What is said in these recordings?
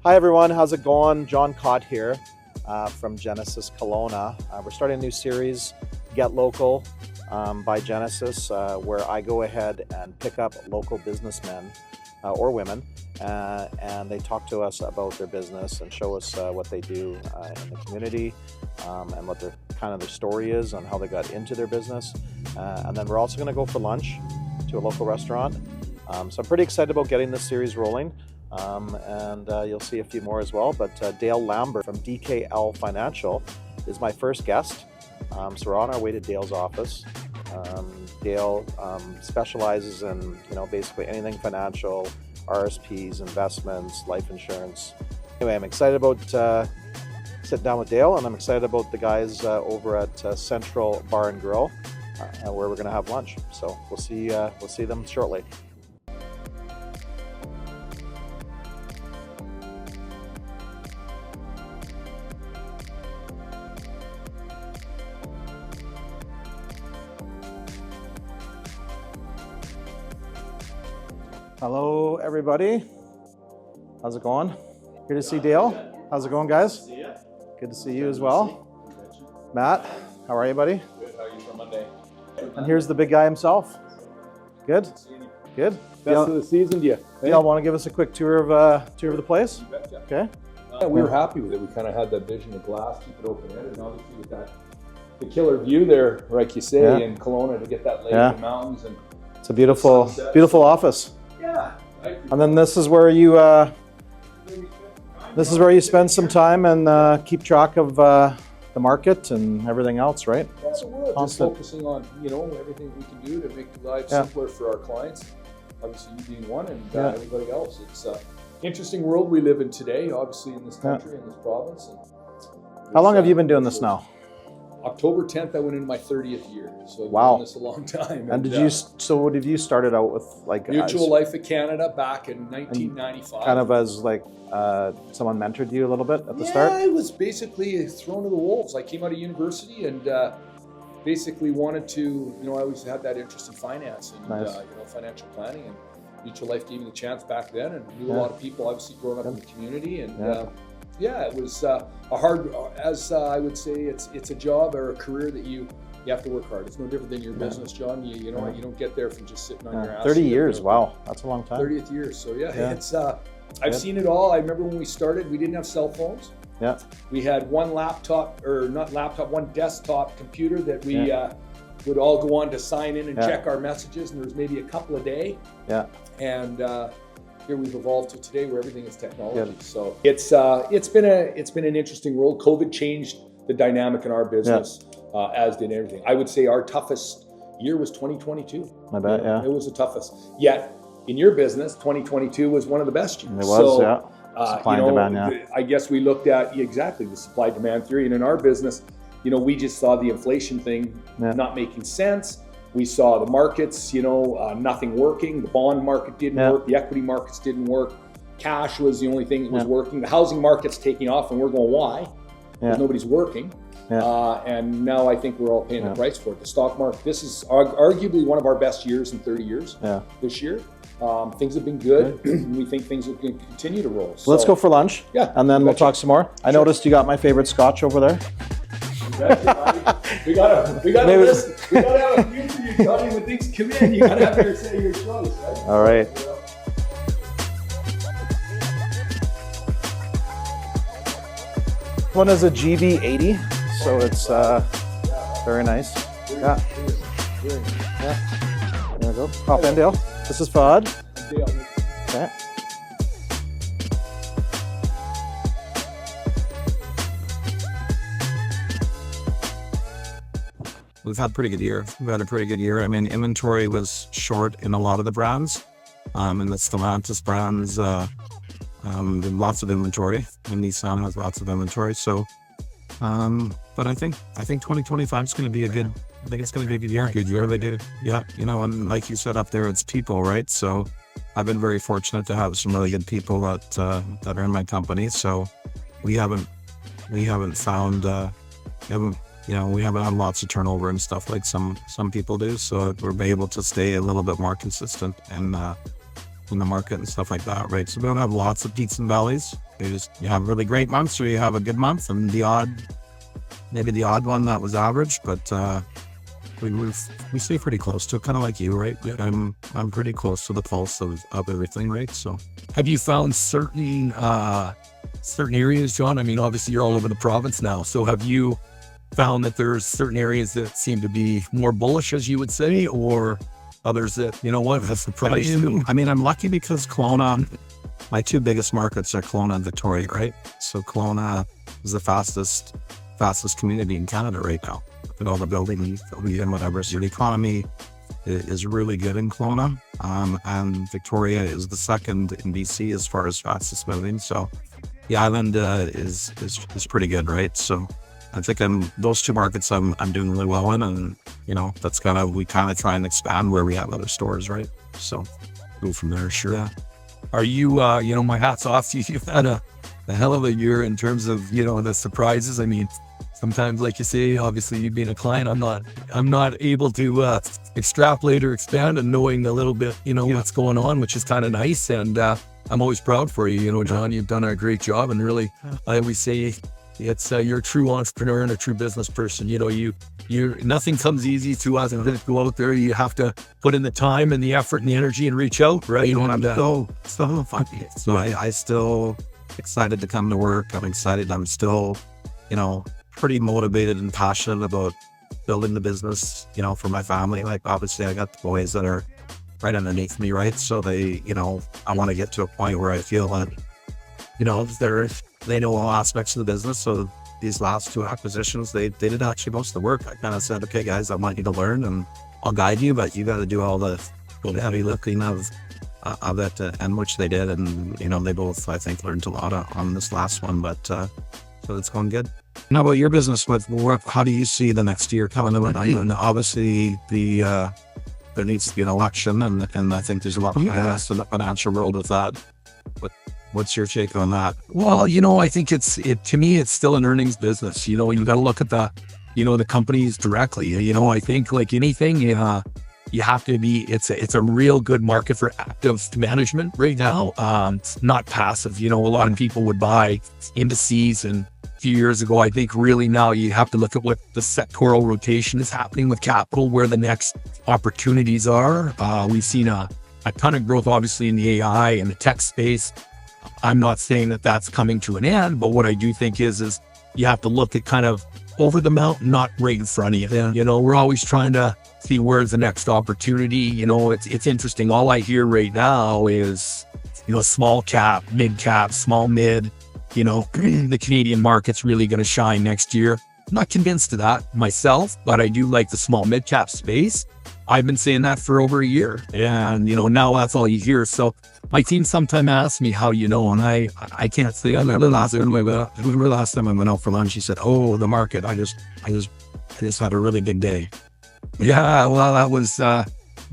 Hi everyone, how's it going? John Kot here from Genesis Kelowna. We're starting a new series, Get Local by Genesis, where I go ahead and pick up local businessmen or women and they talk to us about their business and show us what they do in the community and what their story is and how they got into their business. And then we're also going to go for lunch to a local restaurant. So I'm pretty excited about getting this series rolling. And you'll see a few more as well, but Dale Lambert from DKL Financial is my first guest. So we're on our way to Dale's office. Dale specializes in basically anything financial, RSPs, investments, life insurance. Anyway, I'm excited about sitting down with Dale, and I'm excited about the guys over at Central Bar and Grill where we're going to have lunch. So we'll see them shortly. Hello, everybody. How's it going? Here to see Dale. How's it going, guys? Good to see you as well. Matt, how are you, buddy? Good. How are you for Monday? And here's the big guy himself. Good? Good? Best of the season to you. Dale, want to give us a quick tour of the place? Okay. Yeah, we were happy with it. We kind of had that vision of glass, keep it open-ended, and obviously with that, the killer view there, like you say, in Kelowna, to get that lake and mountains. And it's a beautiful office. Yeah. And then this is where you spend some time and keep track of the market and everything else, right? Yeah, so we're just focusing on everything we can do to make the life simpler for our clients. Obviously, you being one, and everybody else. It's an interesting world we live in today. Obviously, in this country, in this province. And how long have you been doing this now? October 10th, I went into my 30th year. So I've been doing this a long time. And what have you started out with, like Mutual Life of Canada back in 1995? Kind of as like someone mentored you a little bit at the start? Yeah, I was basically thrown to the wolves. I came out of university and basically wanted to, I always had that interest in finance and financial planning, and Mutual Life gave me the chance back then, and knew a lot of people, obviously growing up in the community, and it was a hard, as I would say, it's a job or a career that you have to work hard. It's no different than your business, John. You don't get there from just sitting on your ass. 30 years, wow, that's a long time. 30th year, so it's I've seen it all. I remember when we started, we didn't have cell phones. Yeah. We had one one desktop computer that we would all go on to sign in and check our messages, and there was maybe a couple a day. Yeah. And here we've evolved to today where everything is technology. So it's been an interesting world. COVID changed the dynamic in our business, as did everything. I would say our toughest year was 2022. I bet, It was the toughest. Yet in your business, 2022 was one of the best years. It was, supply and demand, I guess we looked at the supply demand theory, and in our business, we just saw the inflation thing not making sense. We saw the markets, nothing working. The bond market didn't work. The equity markets didn't work. Cash was the only thing that was working. The housing market's taking off, and we're going, why? Because nobody's working. And now I think we're all paying the price for it. The stock market, this is arguably one of our best years in 30 years this year. Things have been good. We think things are going to continue to roll. So let's go for lunch. Yeah. And then we'll talk some more. I noticed you got my favorite scotch over there. We gotta listen. We gotta have a few for you, Johnny. When things come in, you gotta have your choice, right? All right. One is a GB80, so it's very nice. Yeah. There we go. Hop in, Dale. This is Fuad. Okay. We've had a pretty good year. I mean, inventory was short in a lot of the brands, and the Stellantis brands, lots of inventory, and Nissan has lots of inventory. So, but I think 2025 is going to be a good. I think it's going to be a good year. Good year, they do. Yeah, and like you said up there, it's people, right? So, I've been very fortunate to have some really good people that are in my company. So, we haven't found. We haven't had lots of turnover and stuff like some people do, so we're able to stay a little bit more consistent and in the market and stuff like that, right? So we don't have lots of peaks and valleys. You have really great months, or you have a good month, and maybe the odd one that was average, but we stay pretty close to it, kind of like you, right? I'm pretty close to the pulse of everything, right? So have you found certain areas, John? I mean, obviously you're all over the province now. So have you found that there's certain areas that seem to be more bullish, as you would say, or others that, have surprised you? I mean, I'm lucky because Kelowna, my two biggest markets are Kelowna and Victoria, right? So Kelowna is the fastest community in Canada right now. With all the buildings and whatever. So the economy is really good in Kelowna. And Victoria is the second in BC as far as fastest moving. So the island is pretty good, right? So I think those two markets I'm doing really well in, and that's we kind of try and expand where we have other stores, right? So go from there. Sure. Yeah. Are you my hat's off to you. You've had a hell of a year in terms of the surprises. I mean, sometimes, like you say, obviously you being a client, I'm not able to extrapolate or expand, and knowing a little bit what's going on, which is kind of nice. And I'm always proud for you, John. You've done a great job, and really, I always say it's you're a true entrepreneur and a true business person. You nothing comes easy to us, and just go out there. You have to put in the time and the effort and the energy and reach out, right? I'm so fun. So I still excited to come to work. I'm excited. I'm still pretty motivated and passionate about building the business, for my family. Like, obviously I got the boys that are right underneath me, right? So they, I want to get to a point where I feel that, they know all aspects of the business. So these last two acquisitions, they did actually most of the work. I kind of said, okay, guys, I want you to learn, and I'll guide you, but you got to do all the heavy lifting of it, and which they did. And, they both, I think, learned a lot on this last one, but, so it's going good. How about your business? How do you see the next year coming in? And obviously, there needs to be an election, and I think there's a lot of chaos in the financial world with that. But what's your take on that? Well, I think to me, it's still an earnings business. You got to look at the companies directly. I think like anything, you have to be. It's a real good market for active management right now. It's not passive. A lot of people would buy indices, and a few years ago, I think really now you have to look at what the sectoral rotation is happening with capital, where the next opportunities are. We've seen a ton of growth, obviously, in the AI and the tech space. I'm not saying that that's coming to an end, but what I do think is you have to look at kind of over the mountain, not right in front of you. Yeah. We're always trying to see where's the next opportunity. It's interesting. All I hear right now is, small cap, mid cap, small mid. The Canadian market's really going to shine next year. I'm not convinced of that myself, but I do like the small mid cap space. I've been saying that for over a year, and now that's all you hear. So my team sometimes asks me how and I can't say. I remember last time I went out for lunch, he said, "Oh, the market. I just had a really big day." Yeah, well, that was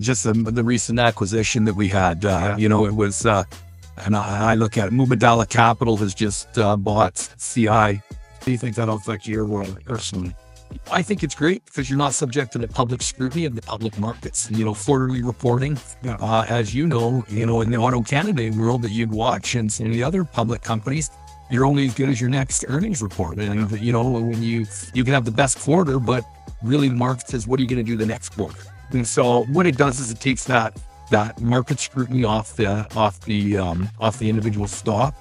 just the recent acquisition that we had. It was. And I look at Mubadala Capital has just bought CI. Do you think that'll affect your world personally? I think it's great because you're not subject to the public scrutiny of the public markets. Quarterly reporting, as in the Auto Canada world that you'd watch, and some of the other public companies, you're only as good as your next earnings report. And when you can have the best quarter, but really the market says, what are you going to do the next quarter? And so what it does is it takes that market scrutiny off the individual stock.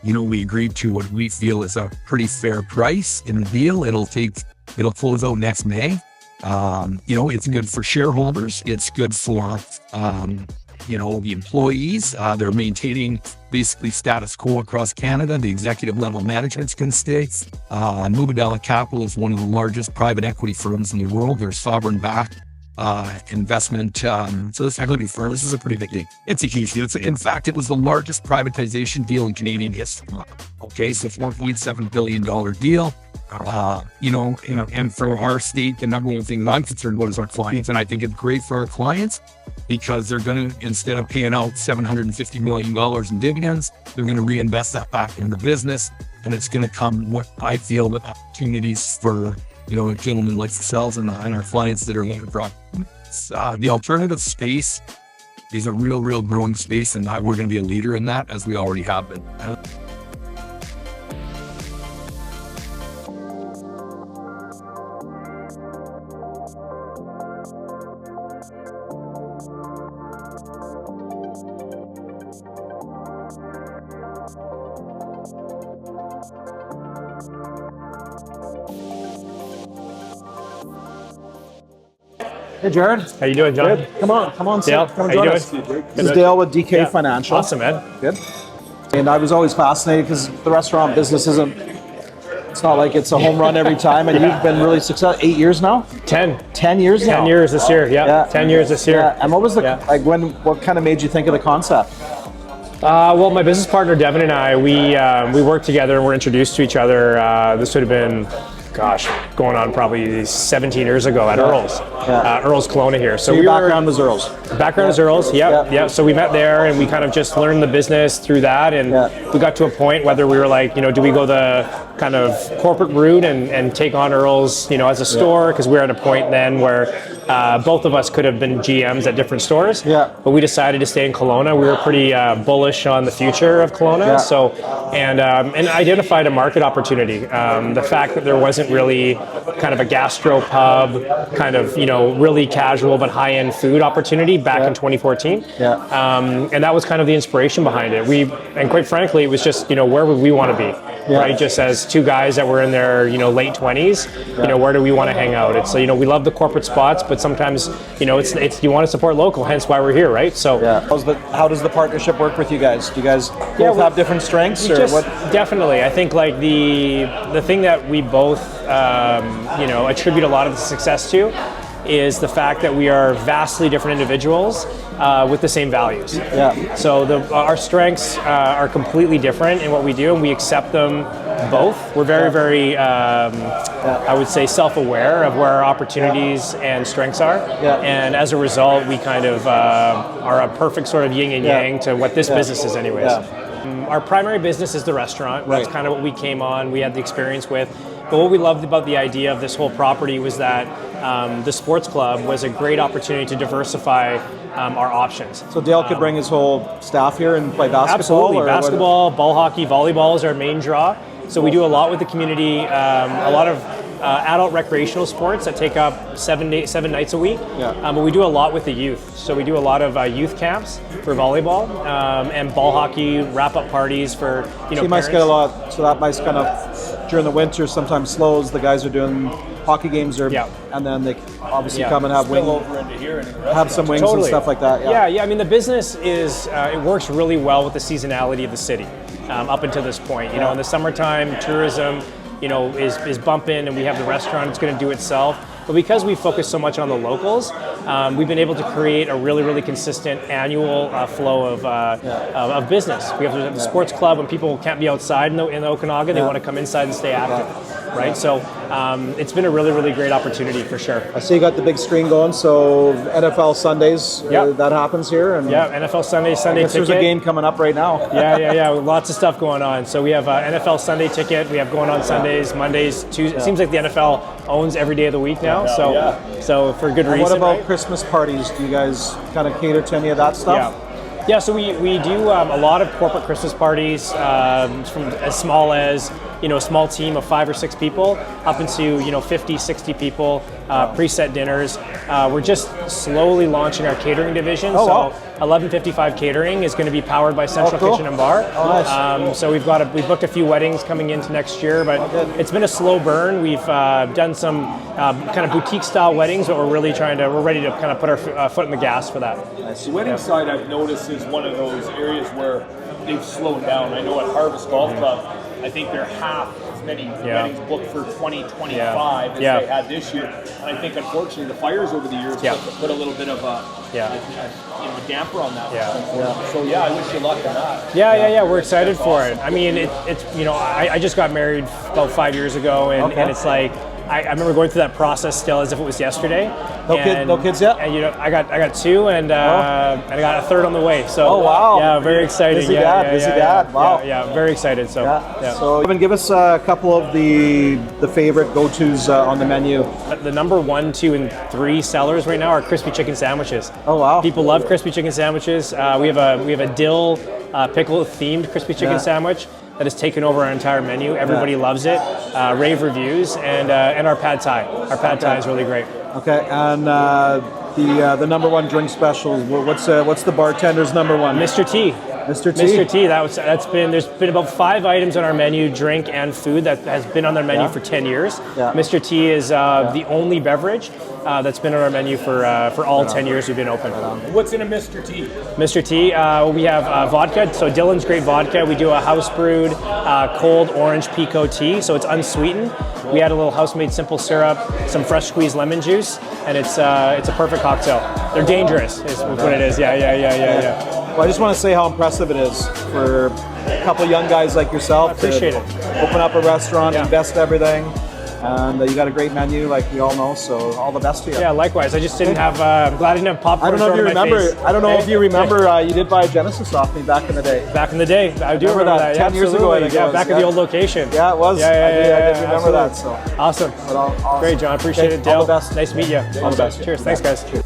We agreed to what we feel is a pretty fair price in the deal. It'll close out next May. It's good for shareholders. It's good for the employees. They're maintaining basically status quo across Canada. The executive level management's going to stay. Mubadala Capital is one of the largest private equity firms in the world. They're sovereign backed investment. So this equity firm, this is a pretty big deal. It's a huge deal. In fact, it was the largest privatization deal in Canadian history. Okay, so $4.7 billion deal. And for our state, the number one thing that I'm concerned about is our clients. And I think it's great for our clients because they're going to, instead of paying out $750 million in dividends, they're going to reinvest that back in the business. And it's going to come, what I feel, with opportunities for gentlemen like yourselves and our clients that are looking for the alternative space is a real growing space, and we're going to be a leader in that, as we already have been. Hey, Jared. How you doing, John? Good. Come on, Dale, come how you join doing? us. This is Dale with DK Financial. Awesome, man. Good. And I was always fascinated because the restaurant business it's not like it's a home run every time, and you've been really successful. 8 years now? 10. 10 years now? 10 years this year, yeah. 10 years this year. Yeah. And what was what kind of made you think of the concept? Well, my business partner, Devin, and I, we worked together and were introduced to each other. This would have been, going on probably 17 years ago at Earl's. Earl's Kelowna here. So your background was Earl's? Background was Earl's, yeah. So we met there and we kind of just learned the business through that, and we got to a point whether we were like, do we go the kind of corporate route and take on Earl's, as a store, because we were at a point then where both of us could have been GMs at different stores, but we decided to stay in Kelowna. We were pretty bullish on the future of Kelowna, and identified a market opportunity. The fact that there wasn't really kind of a gastro pub, kind of, really casual but high-end food opportunity back in 2014. And that was kind of the inspiration behind it. And quite frankly, it was just, where would we want to be, right? Just as two guys that were in their, late 20s, where do we want to hang out? It's, we love the corporate spots, but sometimes, it's you want to support local, hence why we're here, right? So how does the partnership work with you guys? Do you guys both have different strengths, or what? Definitely. I think like the thing that we both, attribute a lot of the success to is the fact that we are vastly different individuals with the same values. So our strengths are completely different in what we do, and we accept them both. We're very, I would say, self-aware of where our opportunities and strengths are. And as a result, we kind of are a perfect sort of yin and yang to what this business is anyways. Our primary business is the restaurant. That's kind of what we came on, we had the experience with. But what we loved about the idea of this whole property was that the sports club was a great opportunity to diversify our options. So Dale could bring his whole staff here and play basketball? Absolutely. Basketball, ball hockey, volleyball is our main draw. So we do a lot with the community, a lot of adult recreational sports that take up 7 nights a week. But we do a lot with the youth. So we do a lot of youth camps for volleyball and ball hockey, wrap-up parties for so you might get a lot. So that might kind of during the winter sometimes slows. The guys are doing hockey games, and then they obviously come and have some wings and stuff like that. I mean, the business is it works really well with the seasonality of the city up until this point. In the summertime, tourism is bumping, and we have the restaurant. It's going to do itself. But because we focus so much on the locals, we've been able to create a really consistent annual flow of business. We have the sports club. When people can't be outside in the Okanagan, they want to come inside and stay active, right? So it's been a really great opportunity for sure. I see you got the big screen going. So NFL Sundays, that happens here. And NFL Sunday ticket. There's a game coming up right now. Lots of stuff going on. So we have NFL Sunday ticket. We have going on Sundays, Mondays, Tuesdays. It seems like the NFL owns every day of the week now. So for good reason. What about Christmas parties? Do you guys kind of cater to any of that stuff? So we do a lot of corporate Christmas parties, from as small as a small team of 5 or 6 people up into 50, 60 people, preset dinners. We're just slowly launching our catering division. 1155 Catering is going to be powered by Central Kitchen and Bar. So we've booked a few weddings coming into next year, but it's been a slow burn. We've done some kind of boutique style weddings, but we're ready to kind of put our foot in the gas for that. The wedding side, I've noticed, is one of those areas where they've slowed down. I know at Harvest Golf Club, I think they're half as many weddings booked for 2025 as they had this year. And I think, unfortunately, the fires over the years put a little bit of a damper on that. So I wish you luck in that. We're excited for it. I mean, it's I just got married about 5 years ago, and it's like, I remember going through that process still as if it was yesterday. No kids yet? And I got 2, and I got a 3rd on the way. So Oh, wow. yeah, very exciting. Busy yeah, dad, busy dad. Wow. Yeah, very excited. So yeah. So Evan, give us a couple of the favorite go-tos on the menu. The number 1, 2, and 3 sellers right now are crispy chicken sandwiches. Oh, wow. People love crispy chicken sandwiches. We have a dill pickle themed crispy chicken sandwich that has taken over our entire menu. Everybody loves it. Rave reviews, and our pad thai. Our pad thai is really great. Okay, and the number 1 drink specials. What's the bartender's number 1? Mr. T. Mr. T. Mr. T. There's been about 5 items on our menu, drink and food, that has been on their menu for 10 years. Yeah. Mr. T is the only beverage that's been on our menu for all 10 years we've been open. What's in a Mr. T? Mr. T, we have vodka. So Dylan's Great Vodka. We do a house brewed cold orange pico tea, so it's unsweetened. We add a little house-made simple syrup, some fresh squeezed lemon juice, and it's a perfect cocktail. They're dangerous, is what it is. Yeah. Well, I just want to say how impressive it is for a couple young guys like yourself. I appreciate it. Open up a restaurant, Yeah. invest everything, and you got a great menu, like we all know. So all the best to you. Yeah, likewise. I just didn't have. I'm glad I didn't have popcorn. I don't know if you thrown in my remember. face. I don't know if you remember. You did buy a Genesis off me back in the day. Back in the day, I do remember that. 10 years ago, I think it Yeah, was, back at the old location. Yeah, it was. Yeah, I did remember absolutely. that. So Awesome. awesome. Great, John. Appreciate Okay, it, Dale. all the best. Nice to meet you. All the best. Cheers. Thanks, guys. Cheers.